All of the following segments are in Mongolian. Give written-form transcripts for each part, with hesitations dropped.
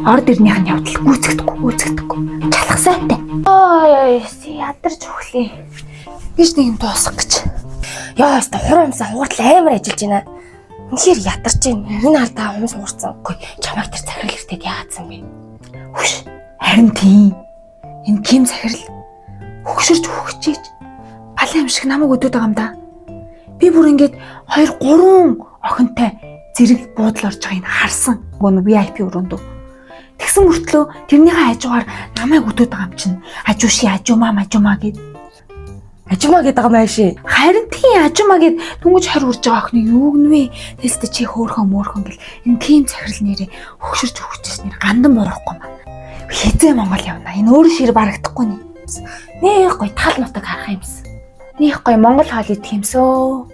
орд ирнийх нь явдал гүйцэгдэхгүй. Чалхасайтай. Ой, ядарч өглөө. Гэж нэг юм дуусах гэж. Яа, өстө хурамсаа хууртал амар ажиллаж байна. Үнэхээр ядарч байна. Энэ алдаа хүмүүс хуурцсан. Үгүй, чамайг тэр захирал иртээд яатсан бэ? Хүш. Харин тийм. Энэ Ким захирал хөгшөрч хөгчиж балан юм шиг намайг өдөөд байгаа юм да. Би бүр ингээд 2-3 охинтой зэрэг буудал орж байгааг харсан. Гүн VIP өрөөндөө. Тэгсэн мөртлөө тэрнийхээ хажуугаар намайг өдөөд байгаа юм чинь. Ажууши ажумаа гэд. Ажимаа гэдэг байгаа маа ши. Харин тийм ажимаа гэд дүнгэж 20 урж байгаа охины юу гэнвэ? Тэстэ чи хөөхөн гэл энэ Ким захирал нэрээ хөгшөрч хөгчиж нэр гандан буурахгүй маа. Хизээ Монгол явна. Энэ өөр шир барагдахгүй нэ. Нэх гой тал нутаг харах юмсан. Нэх гой Монгол хоол идэх юмсөө.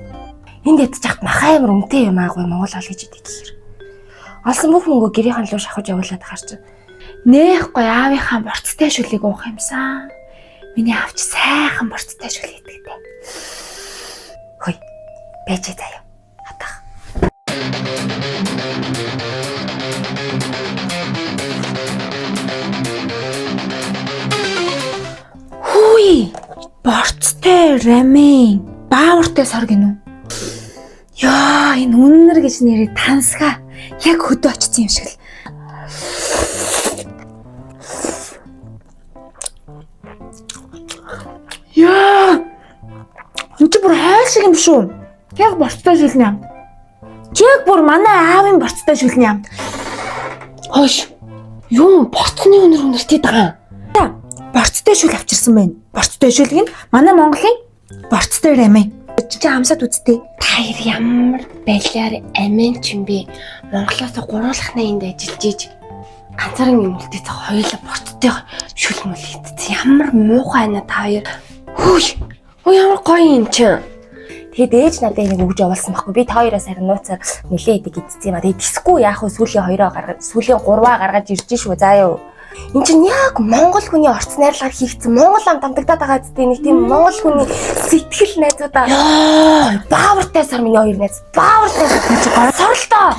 Энд ядчих яхад махаа амар өмтэй юм аа гой Монгол хоол гэж идэг гэхээр. Олсон бүх мөнгөө гэрийнхэн луу шахаж явуулаад харч. Нэх гой аавынхаа борцтой шүлийг уух юмсан. Миний авч сайхан борцтой шүл идэгтэй. Хөөе. Бэжээ заяа. Хатах. Хүй. Борцтой рамен. Баавартай сар гинүү. Яа, энэ үннэр гэж нэрээ тансгаа. Яг хөдөө очсон юм шиг л. Яа! Энд чи бүр хайл шиг юм шүү. Яг борцтой шүлний юм. Яг бүр манай аавын борцтой шүлний юм. Хөөш. Юу борцны үнэртэй байгаа. Та борцтой шүл авчирсан байна. Борцтой шүл гин манай Монголын борцтой рамен. Чи хамсаад үзтээ. Таяр ямар байлаар амин ч юм бэ? Монголоос гуруулахнаа энд ажиллаж ийж ганцаараа юм үлдээ цаа хоёулаа борцтой шүл мөл хийдсэн. Ямар муухай байна та хоёр. Хөөш. Өө ямар гоё юм чи. Тэгээд ээж надад энийг өгж явуулсан байхгүй. Би та хоёроос харин нууцаар нэлээ идэг идсэн юм а. Тэгээд тисгүй яах вэ? Сүүлийн 2-оо гаргаад сүүлийн 3-аа гаргаж ирж шүү. Заа юу. Энд чинь яг Монгол хүний орц найрлагаар хийгдсэн Монгол ам дамдагдаад байгаа зү нэг тийм Монгол хүний сэтгэл найзуудаа. Баавартай сар миний хоёр найз. Баавартай сар сорлоо.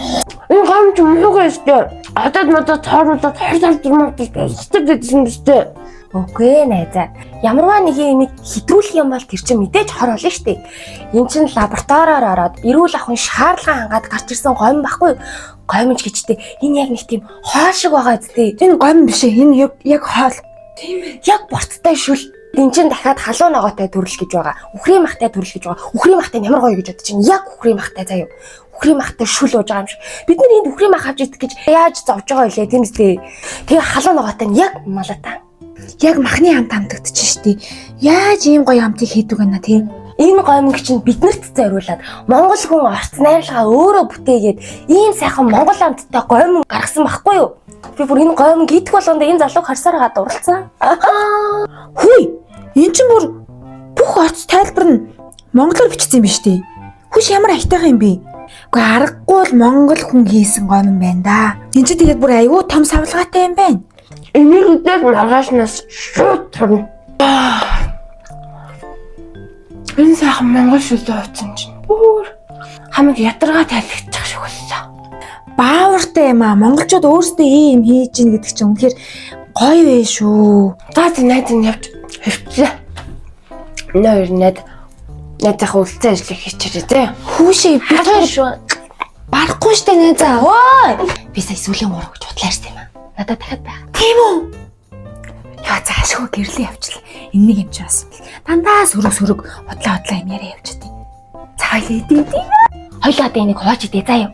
Энэ гомч муугаа өстэй. Адад модоо цаоруудаа цаар дурмаатай өстэй гэдсэн өстэй. Үгүй найзаа. Ямарваа нэг юм хэтрүүлэх юм бол тэр чинь мэдээж хор болно штэ. Энд чинь лабораториор ороод эрүүл ахуйн шаардлага хангаад гарч ирсэн гомн байхгүй. Гомч гэжтэй. Энэ яг нэг тийм хоол шиг байгаа зү. Энэ гомн биш ээ. Энэ яг хоол. Тийм ээ. Яг борцтой шүл. Энд чинь дахиад халуун ногоотой төрөл гэж байгаа. Үхрийн махтай төрөл гэж байгаа. Үхрийн махтай ямар гоё гэж бодож чинь яг үхрийн махтай заяа. Үхрийн махтай шүл ууж байгаа юм шиг. Бид нар энд үхрийн мах авч идэх гэж яаж зовж байгаа вэ тийм үстэй. Тэгээ халуун ногоотой нь яг малатаа. Яг махны хамт хамтагдчих штий. Яаж ийм гоё хамтыг хийдэг вэ тийм? Энэ гомг чинь биднэрт зориулаад Монгол хүн орц найрлагаа өөрөө бүтээгээд ийм сайхан Монгол амттай гомг гаргасан байхгүй юу? Би бүр энэ гомг идэх болгонд энэ залууг харсаар гаад дурлцсан. Хүй, энэ чинь бүр бүх орц тайлбар нь монголоор бичсэн юм биш үү? Хүш ямар айтайхан юм бэ? Гэхдээ аргагүй л монгол хүн хийсэн гомн байна да. Энд чинь тэгээд бүр аюу том савлгаатай юм байна. Энийг үдээд маргаашнаас шууд турна. Энэ сайхан монгол шүлээ утсан чинь бүр хамаг ядаргаа тайлгдчих шиг боллоо. Баавартай юм аа. Монголчууд өөрсдөө ийм хийж ийн гэдэг чинь үнэхээр гоё вэ шүү. За тийм найз нь явж хөвчлээ. Нойр найзах үлцэн ажлыг хийчихээ тий. Хүүшээ би хоёр шүү. барахгүй штэ найзаа. Ой. Би сая сүлийн 3 гэж бодлаарсан юм аа. Надад дахиад байх. Тийм үү? Яа заашгүй гэрлээ явчлаа. Энэ нэг юм чи бас. Дандаа сөрөг хотлоо юм яриа явчихдیں۔ За хоёлаа идэв. Хоёлаа энийг хооч идээ заа юу.